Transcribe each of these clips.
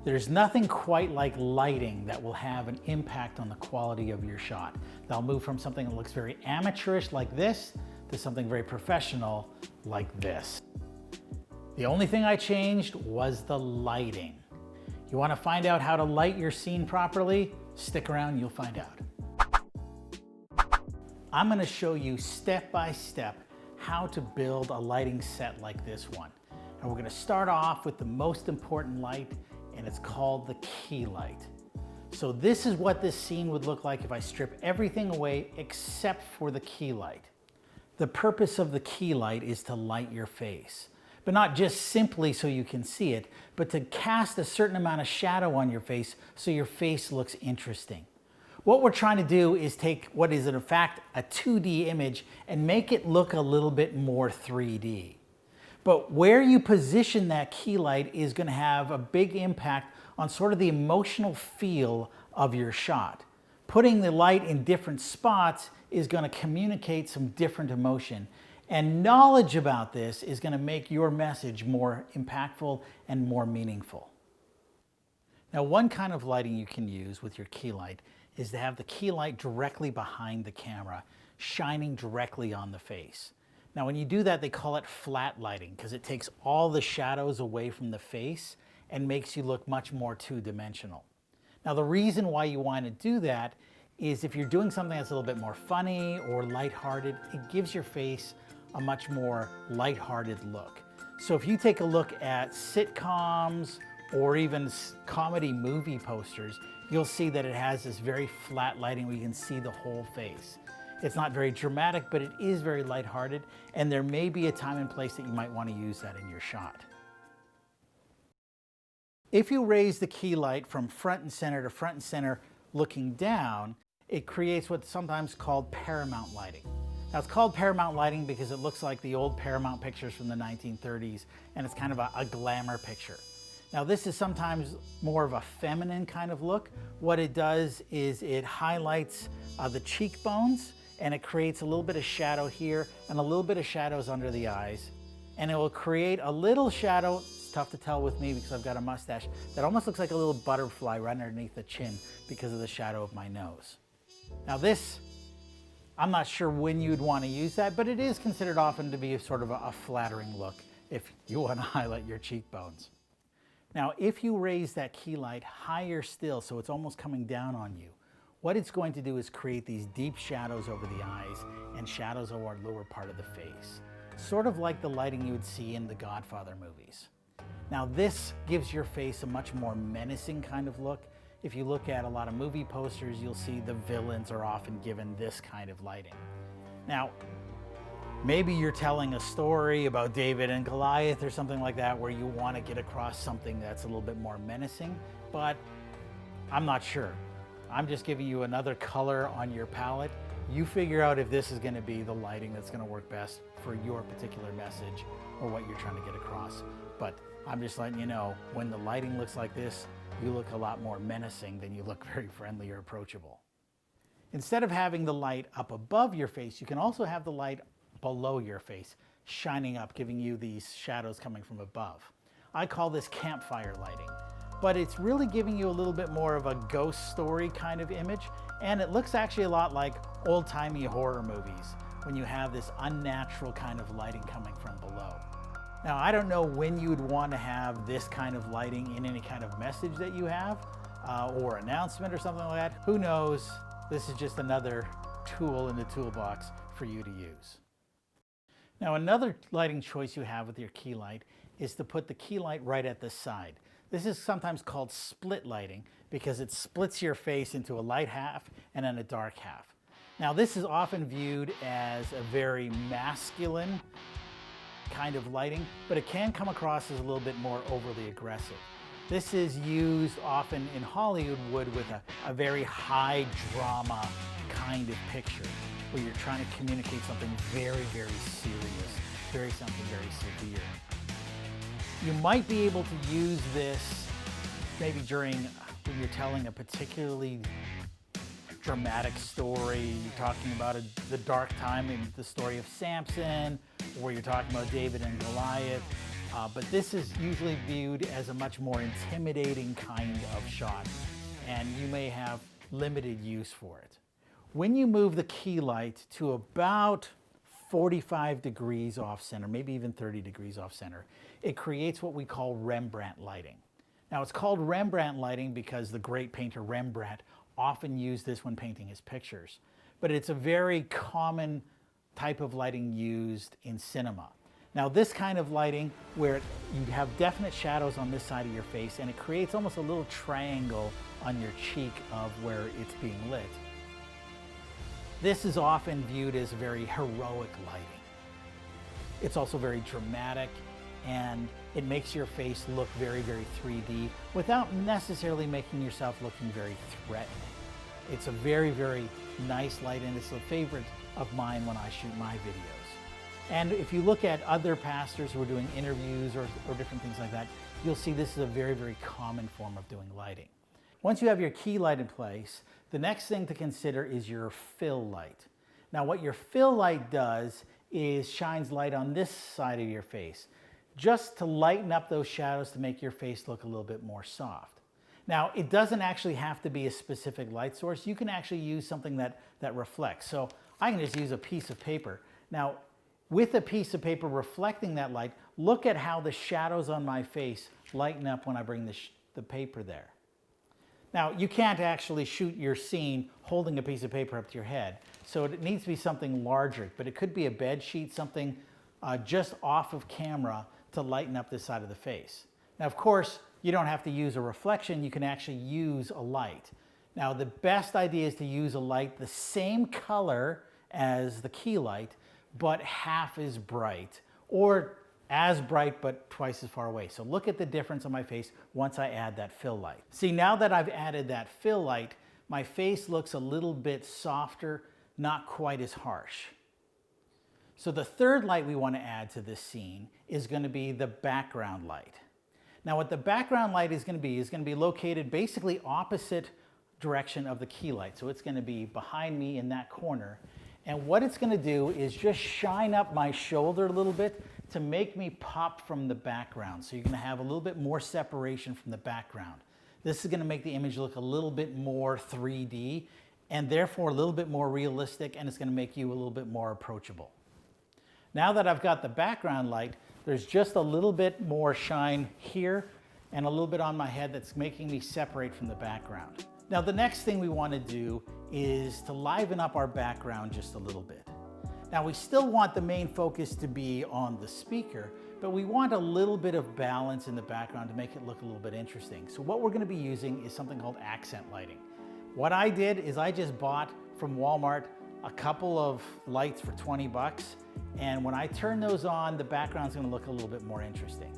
There's nothing quite like lighting that will have an impact on the quality of your shot. That'll move from something that looks very amateurish like this to something very professional like this. The only thing I changed was the lighting. You want to find out how to light your scene properly? Stick around, you'll find out. I'm going to show you step by step how to build a lighting set like this one. And we're going to start off with the most important light, and it's called the key light. So this is what this scene would look like if I strip everything away except for the key light. The purpose of the key light is to light your face, but not just simply so you can see it, but to cast a certain amount of shadow on your face so your face looks interesting. What we're trying to do is take what is in fact a 2D image and make it look a little bit more 3D. But where you position that key light is going to have a big impact on sort of the emotional feel of your shot. Putting the light in different spots is going to communicate some different emotion. And knowledge about this is going to make your message more impactful and more meaningful. Now, one kind of lighting you can use with your key light is to have the key light directly behind the camera, shining directly on the face. Now, when you do that, they call it flat lighting because it takes all the shadows away from the face and makes you look much more two-dimensional. Now, the reason why you want to do that is if you're doing something that's a little bit more funny or lighthearted, it gives your face a much more lighthearted look. So if you take a look at sitcoms or even comedy movie posters, you'll see that it has this very flat lighting where you can see the whole face. It's not very dramatic, but it is very lighthearted, and there may be a time and place that you might want to use that in your shot. If you raise the key light from front and center to front and center looking down, it creates what's sometimes called paramount lighting. Now, it's called paramount lighting because it looks like the old Paramount pictures from the 1930s, and it's kind of a glamour picture. Now, this is sometimes more of a feminine kind of look. What it does is it highlights the cheekbones, and it creates a little bit of shadow here and a little bit of shadows under the eyes. And it will create a little shadow, it's tough to tell with me because I've got a mustache, that almost looks like a little butterfly right underneath the chin because of the shadow of my nose. Now this, I'm not sure when you'd want to use that, but it is considered often to be sort of a flattering look if you want to highlight your cheekbones. Now, if you raise that key light higher still, so it's almost coming down on you, what it's going to do is create these deep shadows over the eyes and shadows over the lower part of the face, sort of like the lighting you would see in the Godfather movies. Now, this gives your face a much more menacing kind of look. If you look at a lot of movie posters, you'll see the villains are often given this kind of lighting. Now, maybe you're telling a story about David and Goliath or something like that where you want to get across something that's a little bit more menacing, but I'm not sure. I'm just giving you another color on your palette. You figure out if this is going to be the lighting that's going to work best for your particular message or what you're trying to get across. But I'm just letting you know, when the lighting looks like this, you look a lot more menacing than you look very friendly or approachable. Instead of having the light up above your face, you can also have the light below your face, shining up, giving you these shadows coming from above. I call this campfire lighting, but it's really giving you a little bit more of a ghost story kind of image, and it looks actually a lot like old-timey horror movies when you have this unnatural kind of lighting coming from below. Now, I don't know when you would want to have this kind of lighting in any kind of message that you have, or announcement or something like that. Who knows? This is just another tool in the toolbox for you to use. Now, another lighting choice you have with your key light is to put the key light right at the side. This is sometimes called split lighting because it splits your face into a light half and then a dark half. Now, this is often viewed as a very masculine kind of lighting, but it can come across as a little bit more overly aggressive. This is used often in Hollywood with a very high drama kind of picture where you're trying to communicate something very, very serious, something very severe. You might be able to use this maybe when you're telling a particularly dramatic story. You're talking about the dark time in the story of Samson, or you're talking about David and Goliath, But this is usually viewed as a much more intimidating kind of shot, and you may have limited use for it. When you move the key light to about 45 degrees off center, maybe even 30 degrees off center, it creates what we call Rembrandt lighting. Now it's called Rembrandt lighting because the great painter Rembrandt often used this when painting his pictures. But it's a very common type of lighting used in cinema. Now this kind of lighting where you have definite shadows on this side of your face and it creates almost a little triangle on your cheek of where it's being lit. This is often viewed as very heroic lighting. It's also very dramatic, and it makes your face look very, very 3D without necessarily making yourself looking very threatening. It's a very, very nice light, and it's a favorite of mine when I shoot my videos. And if you look at other pastors who are doing interviews or different things like that, you'll see this is a very, very common form of doing lighting. Once you have your key light in place, the next thing to consider is your fill light. Now what your fill light does is shines light on this side of your face, just to lighten up those shadows to make your face look a little bit more soft. Now it doesn't actually have to be a specific light source. You can actually use something that reflects. So I can just use a piece of paper. Now with a piece of paper reflecting that light, look at how the shadows on my face lighten up when I bring the paper there. Now, you can't actually shoot your scene holding a piece of paper up to your head, so it needs to be something larger, but it could be a bed sheet, something just off of camera to lighten up this side of the face. Now, of course, you don't have to use a reflection, you can actually use a light. Now, the best idea is to use a light the same color as the key light, but half as bright, or as bright but twice as far away. So look at the difference on my face once I add that fill light. See, now that I've added that fill light, my face looks a little bit softer, not quite as harsh. So the third light we want to add to this scene is going to be the background light. Now what the background light is going to be located basically opposite direction of the key light. So it's going to be behind me in that corner. And what it's going to do is just shine up my shoulder a little bit to make me pop from the background. So you're going to have a little bit more separation from the background. This is going to make the image look a little bit more 3D and therefore a little bit more realistic, and it's going to make you a little bit more approachable. Now that I've got the background light, there's just a little bit more shine here and a little bit on my head that's making me separate from the background. Now the next thing we want to do is to liven up our background just a little bit. Now we still want the main focus to be on the speaker, but we want a little bit of balance in the background to make it look a little bit interesting. So what we're going to be using is something called accent lighting. What I did is I just bought from Walmart a couple of lights for 20 bucks, and when I turn those on, the background's going to look a little bit more interesting.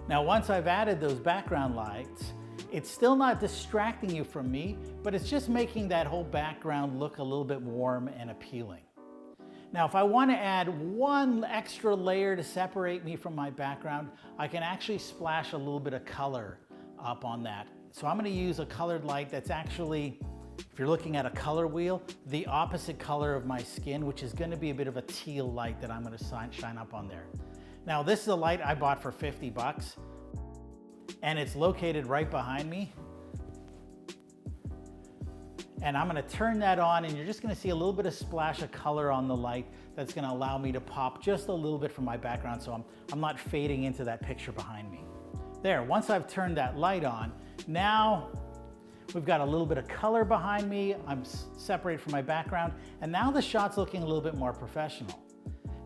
Now once I've added those background lights, it's still not distracting you from me, but it's just making that whole background look a little bit warm and appealing. Now, if I want to add one extra layer to separate me from my background, I can actually splash a little bit of color up on that. So I'm going to use a colored light that's actually, if you're looking at a color wheel, the opposite color of my skin, which is going to be a bit of a teal light that I'm going to shine up on there. Now, this is a light I bought for 50 bucks, and it's located right behind me. And I'm going to turn that on, and you're just going to see a little bit of splash of color on the light that's going to allow me to pop just a little bit from my background, so I'm not fading into that picture behind me. There, once I've turned that light on, now we've got a little bit of color behind me, I'm separated from my background, and now the shot's looking a little bit more professional.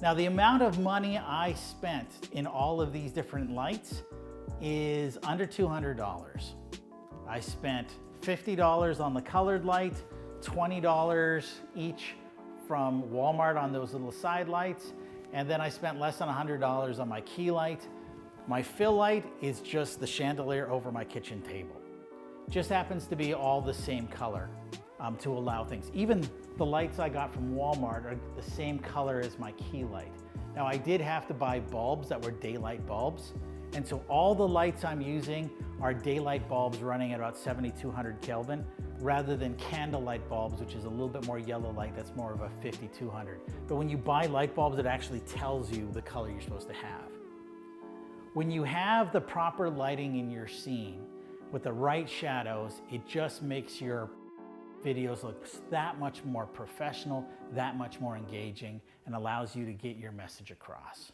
Now the amount of money I spent in all of these different lights is under $200. I spent $50 on the colored light, $20 each from Walmart on those little side lights, and then I spent less than $100 on my key light. My fill light is just the chandelier over my kitchen table. Just happens to be all the same color to allow things. Even the lights I got from Walmart are the same color as my key light. Now I did have to buy bulbs that were daylight bulbs, and so all the lights I'm using are daylight bulbs running at about 7200 Kelvin rather than candlelight bulbs, which is a little bit more yellow light, that's more of a 5200. But when you buy light bulbs, it actually tells you the color you're supposed to have. When you have the proper lighting in your scene with the right shadows, it just makes your videos look that much more professional, that much more engaging, and allows you to get your message across.